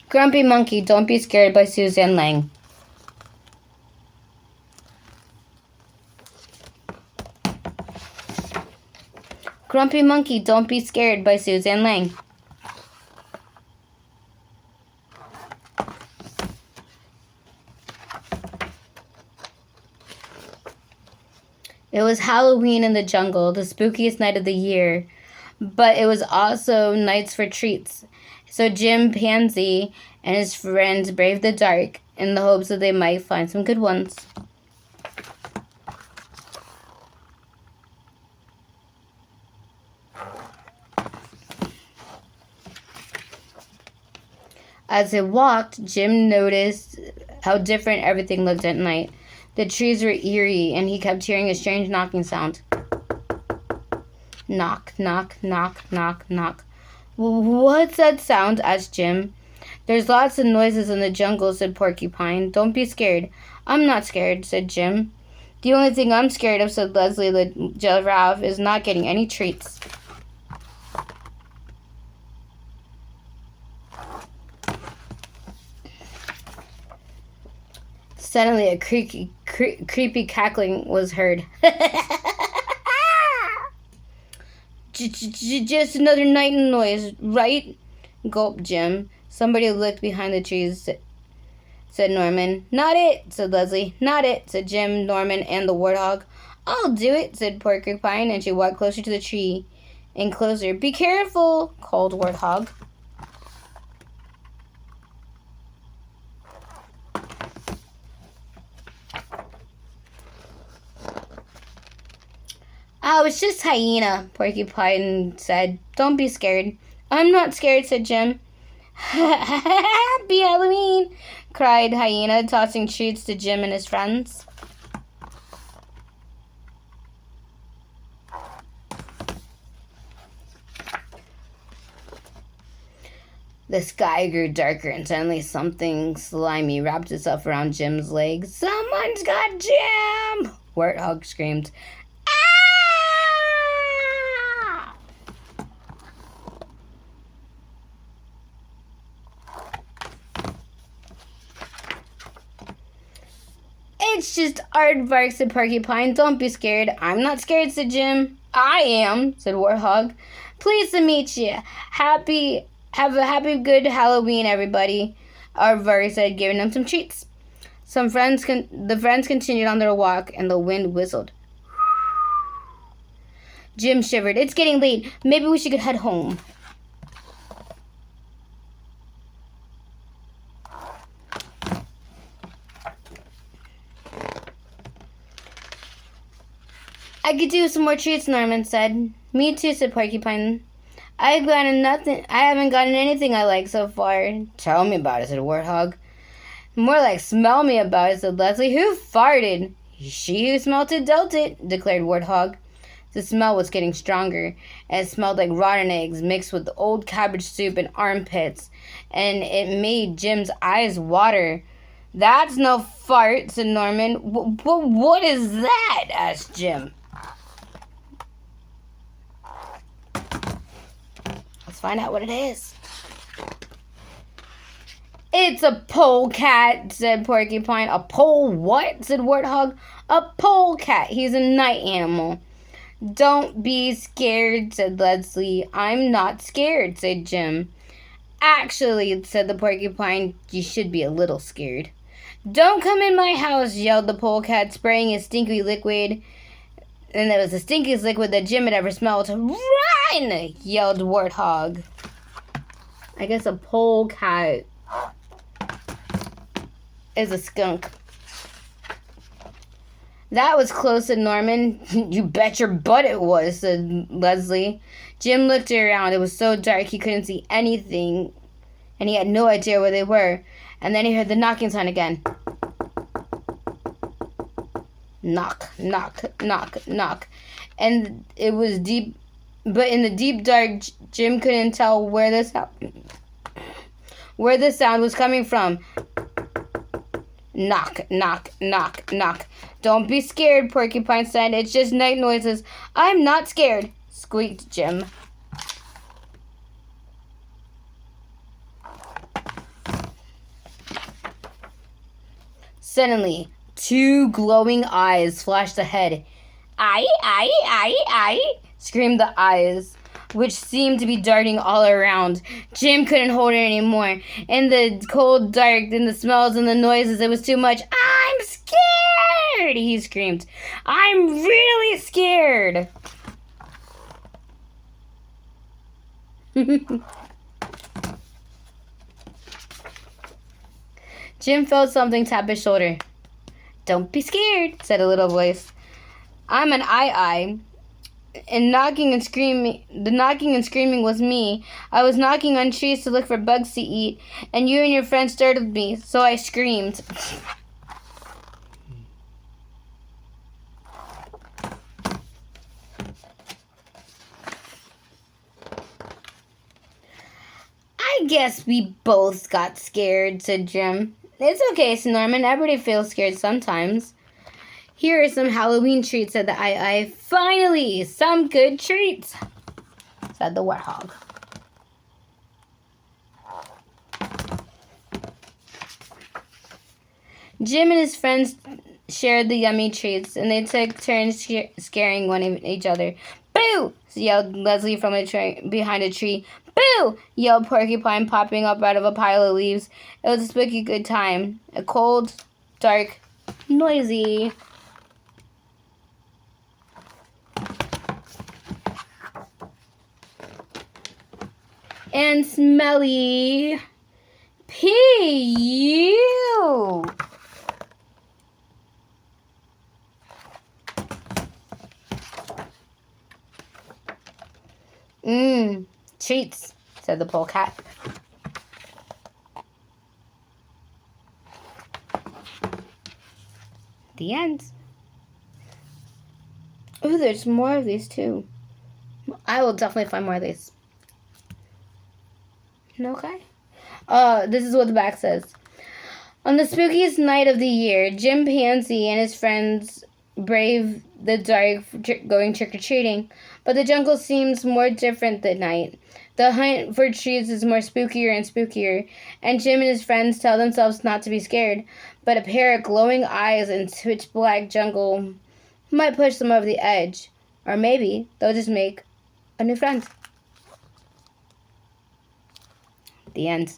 Grumpy Monkey, Don't Be Scared by Suzanne Lang. Grumpy Monkey, Don't Be Scared by Suzanne Lang. It was Halloween in the jungle, the spookiest night of the year, but it was also nights for treats. So Jim Pansy and his friends braved the dark in the hopes that they might find some good ones. As they walked, Jim noticed how different everything looked at night. The trees were eerie, and he kept hearing a strange knocking sound. Knock, knock, knock, knock, knock. What's that sound? Asked Jim. There's lots of noises in the jungle, said Porcupine. Don't be scared. I'm not scared, said Jim. The only thing I'm scared of, said Leslie the giraffe, is not getting any treats. Suddenly, a creepy cackling was heard. Just another night noise, right? Gulped Jim. Somebody looked behind the trees, said Norman. Not it, said Leslie. Not it, said Jim, Norman, and the warthog. I'll do it, said Porcupine, and she walked closer to the tree and closer. Be careful, called Warthog. Oh, it's just Hyena, Porcupine said. Don't be scared. I'm not scared, said Jim. Happy Halloween, cried Hyena, tossing treats to Jim and his friends. The sky grew darker, and suddenly something slimy wrapped itself around Jim's legs. Someone's got Jim! Warthog screamed. It's just aardvark, said Porcupine. Don't be scared. I'm not scared, said Jim. I am, said Warthog. Pleased to meet you. Have a happy, good Halloween, everybody, Aardvark said, giving them some treats. The friends continued on their walk, and the wind whistled. Jim shivered. It's getting late. Maybe we should head home. I could do some more treats, Norman said. Me too, said Porcupine. I haven't gotten anything I like so far. Tell me about it, said Warthog. More like smell me about it, said Leslie. Who farted? She who smelt it dealt it, declared Warthog. The smell was getting stronger, and it smelled like rotten eggs mixed with old cabbage soup and armpits, and it made Jim's eyes water. That's no fart, said Norman. What is that? Asked Jim. Let's find out what it is. It's a polecat, said Porcupine. A pole what? Said Warthog. A polecat. He's a night animal. Don't be scared, said Leslie. I'm not scared, said Jim. Actually, said the Porcupine, you should be a little scared. Don't come in my house, yelled the polecat, spraying his stinky liquid. And it was the stinkiest liquid that Jim had ever smelled. Run! Yelled Warthog. I guess a polecat is a skunk. That was close, said Norman. You bet your butt it was, said Leslie. Jim looked around. It was so dark he couldn't see anything, and he had no idea where they were. And then he heard the knocking sound again. Knock, knock, knock, knock. And it was deep, but in the deep dark, Jim couldn't tell where the sound was coming from. Knock, knock, knock, knock. Don't be scared, Porcupine said. It's just night noises. I'm not scared, squeaked Jim. Suddenly, two glowing eyes flashed ahead. I, screamed the eyes, which seemed to be darting all around. Jim couldn't hold it anymore. In the cold dark, in the smells and the noises, it was too much. I'm scared, he screamed. I'm really scared. Jim felt something tap his shoulder. Don't be scared, said a little voice. I'm an I. And the knocking and screaming was me. I was knocking on trees to look for bugs to eat, and you and your friend startled me, so I screamed. I guess we both got scared, said Jim. It's okay, said Norman. Everybody feels scared sometimes. Here are some Halloween treats, said the I. Finally, some good treats, said the warthog. Jim and his friends shared the yummy treats, and they took turns scaring one of each other. Boo! Yelled Leslie from behind a tree. Boo! Yelled Porcupine, popping up out of a pile of leaves. It was a spooky good time. A cold, dark, noisy. And smelly. P.U. Treats, said the polecat. The end. Oh, there's more of these too. I will definitely find more of these. Okay. This is what the back says. On the spookiest night of the year, Jim Pansy and his friends brave the dark going trick-or-treating, but the jungle seems more different that night. The hunt for treats is more spookier and spookier, and Jim and his friends tell themselves not to be scared, but a pair of glowing eyes in pitch-black jungle might push them over the edge, or maybe they'll just make a new friend. The end.